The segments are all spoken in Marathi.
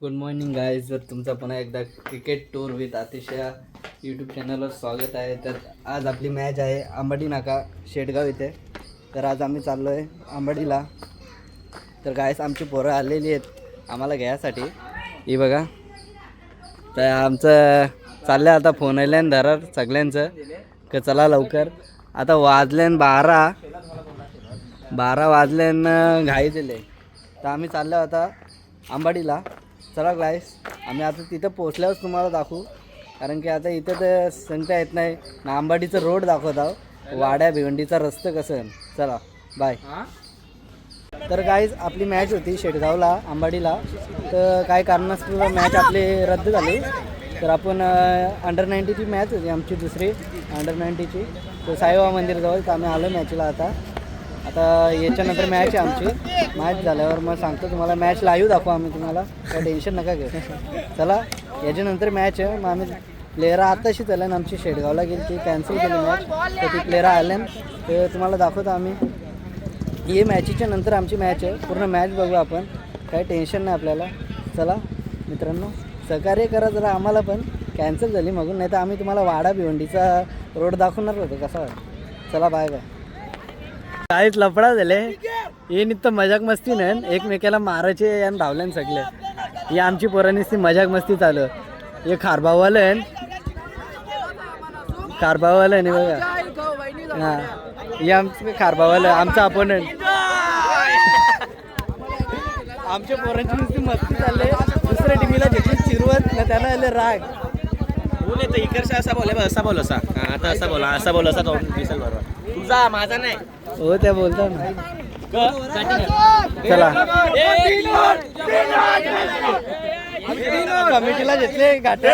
Good morning guys. तर तुमचं पुन्हा एकदा क्रिकेट टूर विथ आतिश या यूट्यूब चॅनलवर स्वागत आहे. तर आज आपली मॅच आहे आंबडी नाका शेटगाव इथे. तर आज आम्ही चाललो आहे आंबडीला. तर गाईस आमची पोरं आलेली आहेत आम्हाला घ्यायसाठी. ही बघा. तर आमचं चाललं आता फोन आल्यान धरार सगळ्यांचं का चला लवकर. आता वाजल्यान 12 वाजल्यान घाई दिले. तर आम्ही चाललो आता आंबाडीला. चला गाईस आम्ही आता तिथं पोचल्यावर तुम्हाला दाखवू, कारण की आता इथं तर सांगता येत नाही ना. आंबाडीचं रोड दाखवत आहो, वाड्या भिवंडीचा रस्ता कसं. चला बाय. तर गाईज आपली मॅच होती शेटगावला आंबाडीला. तर काही कारणास्तव मॅच आपली रद्द झाली. तर आपण अंडर 90ची मॅच होती आमची, दुसरी अंडर 90ची. तर साईबाबा मंदिरजवळ. तर आम्ही आलो मॅचला. आता याच्यानंतर मॅच आहे आमची. मॅच झाल्यावर मग सांगतो तुम्हाला. मॅच लाईव्ह दाखवू आम्ही तुम्हाला, काय टेन्शन नका घेऊ. चला याच्यानंतर मॅच आहे. मग आम्ही प्लेयर आताशी चालेन आमची शेटगावला गेली, ती कॅन्सल केली मॅच. तर ती प्लेयर आल्या ते तुम्हाला दाखवतो आम्ही. ही मॅचीच्या नंतर आमची मॅच आहे. पूर्ण मॅच बघू आपण, काही टेन्शन नाही आपल्याला. चला मित्रांनो सहकार्य करा जरा आम्हाला पण. कॅन्सल झाली मागून, नाही तर आम्ही तुम्हाला वाडा भिवंडीचा रोड दाखवणार होतो कसा. चला बाय बाय. काहीच लफडा झाले हे नुसतं मजाक मस्ती नाही, एकमेकाला मारायचे आणि धावल्यान सगळे. ही आमची पोरांनी ती मजाक मस्ती चालू. हे खारबावालं आहे बघा. हां हे आमचं खारबावालं आमचा अपोनंट. आमच्या पोरांची नुसती मस्ती चालले. दुसऱ्या टीमीला घेतली चिरवत ना, त्याला आले राग. इकडचा असा बोल असा बोल असा आता असा बोला असा बोल असा तो दिसेल बरोबर. तुझा माझा नाही हो त्या बोलतात ना. चला कमिटीला घेतले गाठे.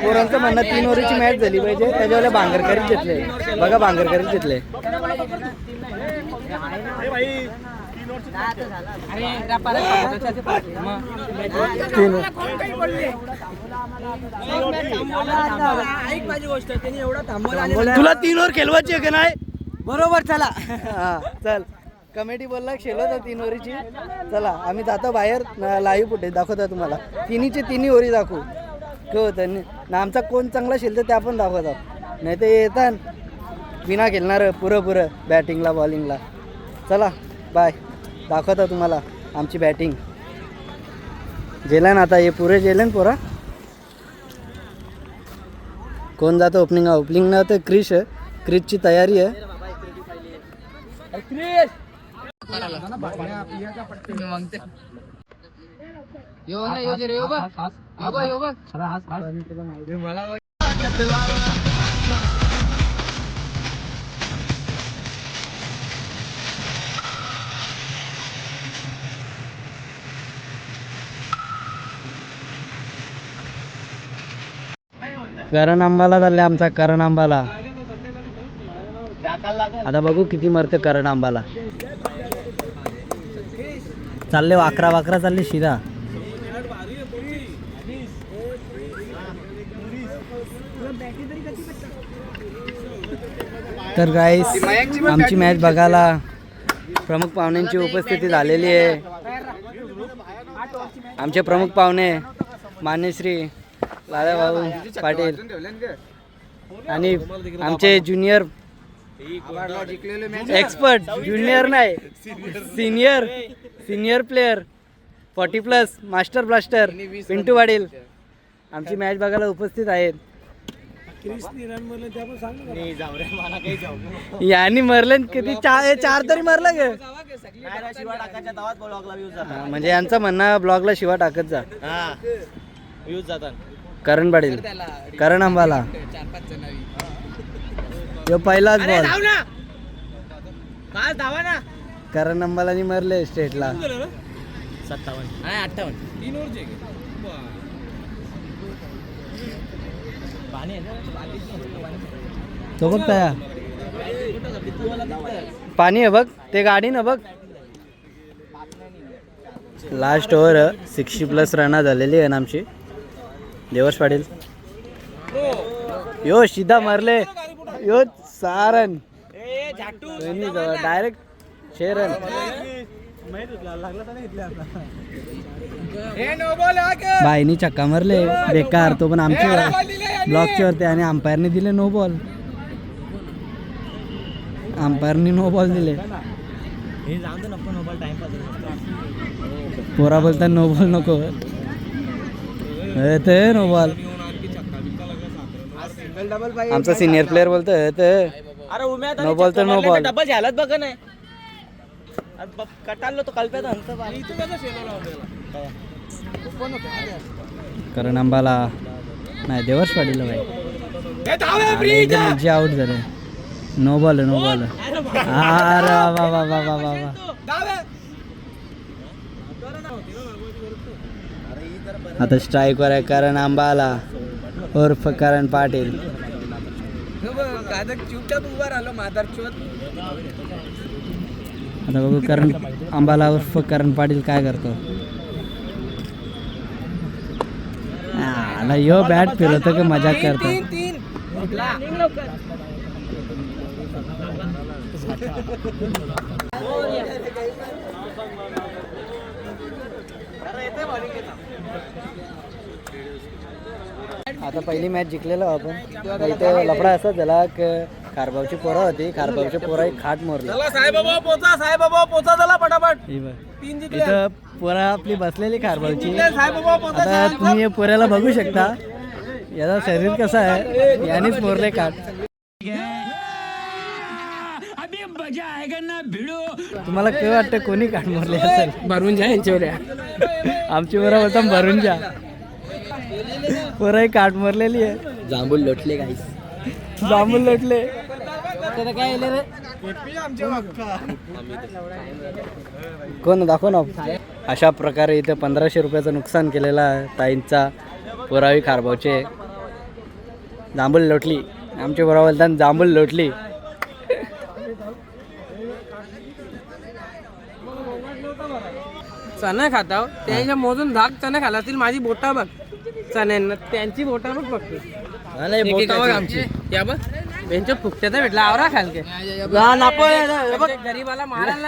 पोरांचं म्हणणं 3 ओव्हरची मॅच झाली पाहिजे, त्याच्यावर भांगरकरीत घेतले बघा. भांगरकरीत घेतले. तुला 3 ओव्हर खेळवायची आहे का नाही? बरोबर चला. हा चल. कमेटी बोलला खेळवत 3 ओव्हरची. चला आम्ही जातो बाहेर. लाईव्ह फुटेज दाखवतो तुम्हाला. तिन्ही ओव्हरी दाखवू काय होतं ना. आमचा कोण चांगला खेळतो ते आपण दाखवतो, नाही तर येतात विना खेळणार पुरं बॅटिंगला बॉलिंगला. चला बाय. दाखवतो तुम्हाला आमची बॅटिंग. जेलन आता हे पुरे जेलन पोरा. कोण जातं ओपनिंग? ओपनिंगला तर क्रिसची तयारी आहे. करण आंबाला चालले आमचा. करण आंबाला आता बघू किती मरते करण आंबाला. चालले वाकरा चालले शिरा. तर गाईस आमची मॅच बघायला प्रमुख पाहुण्यांची उपस्थिती झालेली आहे. आमचे प्रमुख पाहुणे मान्यश्री लालाभाऊ पाटील आणि आमचे ज्युनियर एक्सपर्ट, ज्युनियर नाही senior player 40+ master blaster Pintu Patil आमची मॅच बघायला उपस्थित आहेत. यांनी मरले किती? 4 तरी मरलं ग. म्हणजे यांचं म्हणणं ब्लॉगला शिवा टाकत जा. करण पाटील करण आंबाला तो पहिलाच बॉल. करण आंबाला नाही मरले स्टेटला. 57 तो बघ तया पाणी आहे बघ, ते गाडी ना बघ. लास्ट ओव्हर 60+ रन झालेली आहे ना आमची. देवर्ष पाटील यो सीधा मारले यो 6 रन. Direct Sheeran. बाईनी चक्का मारले बेकार, तो पण आमच्या ब्लॉकच्या वरती, आणि अंपायरने दिले नो बॉल. अंपायरने नो बॉल दिले. पोरा बोलतात नो बॉल नको, ते नो बॉल. आमचा सिनियर प्लेअर बोलतो नो बॉल तर नो बॉल. डबल झालाच बघ नाही कटालो तो कल्प्यात हंत कारण आंबाला नाही देवर्ष पाडीला बाई आउट झाले. No ball no ball. अरे वा वा वा वा वा वा. आता स्ट्राईकवर आहे करण आंबाला उर्फ करण पाटील. आता बघू करण आंबाला उर्फ करण पाटील काय करतो. यो बॅट फिरवतो का मजाक करतो. आता पहिली मॅच जिंकलेलो आपण. इथे लफडा असा झाला की खारबावची पोरं होती, खारबावची पोरं एक खाट मोरली. इथं पोरा आपली बसलेली खारबावची. आता तुम्ही पोऱ्याला बघू शकता, याचा शरीर कसं आहे, यानेच मोरले खाट. तुम्हाला काय वाटतं कोणी काठ मोरले असेल? भरून जा यांच्यावर. आमची पोरं बोलता भरून जा. पोरं काठ मोरलेली आहे. जांभूल लोटले काही जांभूल लोटले. काय रे कोण दाखव ना. अशा प्रकारे इथे 1500 रुपयाचं नुकसान केलेलं आहे ताईंचा. पोरावी खारबावचे जांभूल लोटली. आमचे पोरा बोलतात जांभूल लोटली. चणा खाता त्यांच्या मोजून धाक चणे खाला असतील. माझी बोटा बघ चण्यांना, त्यांची बोटा बघ बघ आमची त्या बघ त्यांच्या फुकट्याचा भेटला आवरा खालके गरीबाला मारायला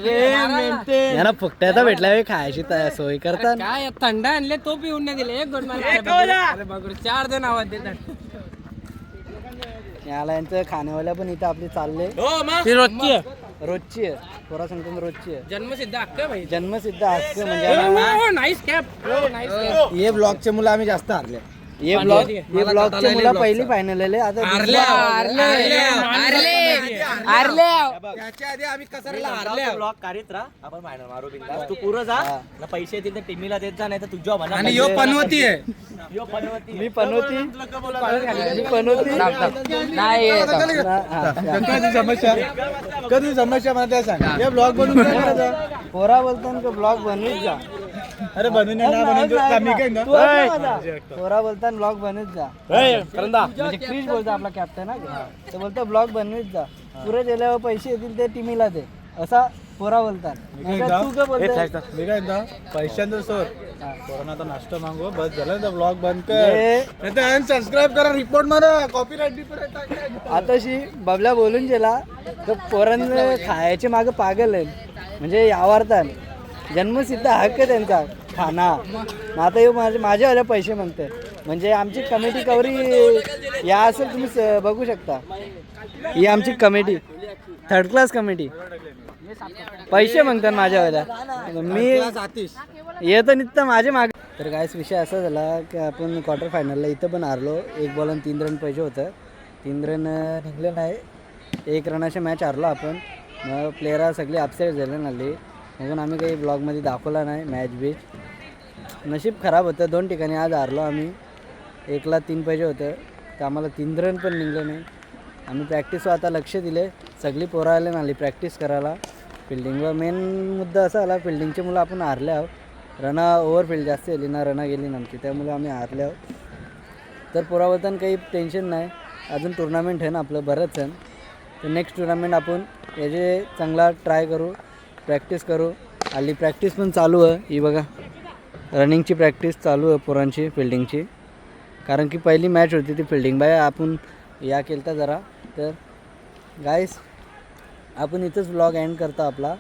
यांना फुकट्याचा भेटला खायची सोय करतात. काय थंड आणले तो पिऊन नाही दिले. एक गोड मला बघ 4 जण आवाज देतात. याला यांचं खाण्यावाल्या पण इथं आपली चालले. रोजची रोजची आहे. पोरा सांगतो रोजची आहे. जन्मसिद्ध हक्क भाई. जन्मसिद्ध हक्क म्हणजे नाईस कॅप. हे ब्लॉकचे मुलं आम्ही जास्त हारले. हे ब्लॉकचे मुलं पहिली फायनल आले. आता ब्लॉक काढीत राहा आपण फायनल मारू बिंदास. तू पुरं जा ना, पैसे येतील तर टीमीला देत जा, नाही तर तुझ्या म्हणा. आणि यो पनवती आहे. मी पनवती नाही कधी समस्या मला सांग. हे ब्लॉग बनवून पोरा बोलतात ब्लॉग बनवून जा. अरे बनवून पोरा बोलतात ब्लॉग बनवत जा. म्हणजे क्रिश बोलतो आपला कॅप्टन आहे, तो बोलतो ब्लॉग बनवत जा. पुरे गेल्यावर पैसे येतील ते टीमीला दे, असा पोरा बोलतात. तू काय बोलतो? मी काय पैशांचा सोड कोरोना आता नाश्ता मागव बस झालं तर ब्लॉग बंद कर. सबस्क्राईब करा, रिपोर्ट मारा, कॉपीराईट. आताशी बबल्या बोलून गेला तर पोरांना खायचे मागं पागल आहे. म्हणजे यावरतात जन्मसिद्ध हक्क त्यांचा खाना. आता येऊ माझ्यावाल्या पैसे म्हणते. म्हणजे आमची कमिटी कवरी या असेल, तुम्ही बघू शकता. ही आमची कमिटी 3rd क्लास कमिटी. पैसे मागतात माझ्यावाल्या. मी येतं निघतं माझे माग. तर काहीच विषय असा झाला की आपण क्वार्टर फायनलला इथं पण हारलो. 1 बॉल आणि 3 रन पाहिजे होतं. 3 रन निघले नाही. 1 रनाची मॅच हारलो आपण. मग प्लेयरा सगळी अपसेट झाले नाली, म्हणून आम्ही काही ब्लॉगमध्ये दाखवला नाही मॅच बीच. नशीब खराब होतं. 2 ठिकाणी आज हारलो आम्ही. 1ला 3 पाहिजे होतं तर आम्हाला 3 रन पण निघले नाही. आम्ही प्रॅक्टिसवर आता लक्ष दिले. सगळी पोरं आले नाली प्रॅक्टिस करायला. फिल्डिंगवर मेन मुद्दा असा आला, फिल्डिंगचे मुलं आपण हारले आहोत. रना ओव्हरफिल्ड जास्त गेली ना, रना गेली नमकी, त्यामुळे आम्ही हारले आहोत. तर पोरावरताना काही टेन्शन नाही. अजून टुर्नामेंट आहे ना आपलं बरंच आहे. तर नेक्स्ट टुर्नामेंट आपण याचे चांगला ट्राय करू, प्रॅक्टिस करू. हल्ली प्रॅक्टिस पण चालू आहे. ही बघा रनिंगची प्रॅक्टिस चालू आहे पोरांची, फिल्डिंगची. कारण की पहिली मॅच होती ती फिल्डिंग बाय आपण या केलं तर जरा. तर गाईस आपण इथंच व्लॉग एंड करतो आपला.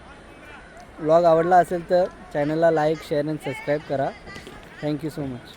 व्लॉग आवडला असेल तर चॅनलला लाईक शेअर आणि सबस्क्राईब करा. Thank you so much.